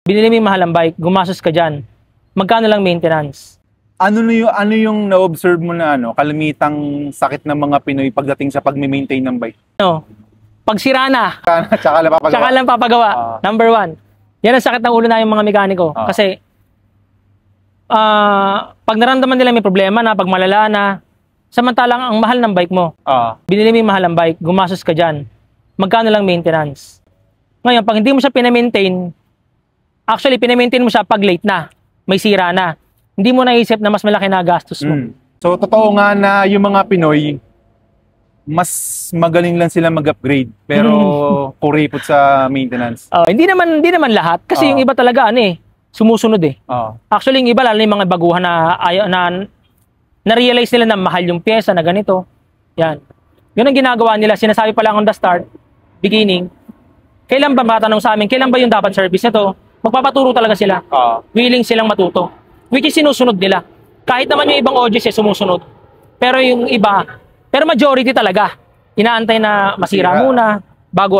Binili mo yung mahalang bike, gumastos ka dyan. Magkano lang maintenance? Ano yung na-observe mo na kalamitang sakit ng mga Pinoy pagdating sa pag-maintain ng bike? Pag sira na, Tsaka lang papagawa. tsaka lang papagawa. Number 1. Yan ang sakit ng ulo na yung mga mekaniko. Kasi, pag naramdaman nila may problema na, pag malala na, samantalang ang mahal ng bike mo. Binili mo yung mahalang bike, gumastos ka dyan. Magkano lang maintenance? Ngayon, pag hindi mo siya pinamaintain, actually, pinamaintain mo siya pag late na, may sira na. Hindi mo naisip na mas malaki na gastos mo. So, totoo nga na yung mga Pinoy, mas magaling lang sila mag-upgrade, pero kuripot sa maintenance. Hindi naman lahat. Kasi yung iba talaga, sumusunod eh. Actually, yung iba, lalo yung mga baguhan na na-realize nila na mahal yung pyesa na ganito. Yan. Yun ang ginagawa nila. Sinasabi pa lang on the start, beginning, kailan ba matanong sa amin, kailan ba yung dapat service nito? Magpapaturo talaga sila. Willing silang matuto. Which is sinusunod nila. Kahit naman yung ibang audience sumusunod. Pero yung iba, pero majority talaga, inaantay na masira muna bago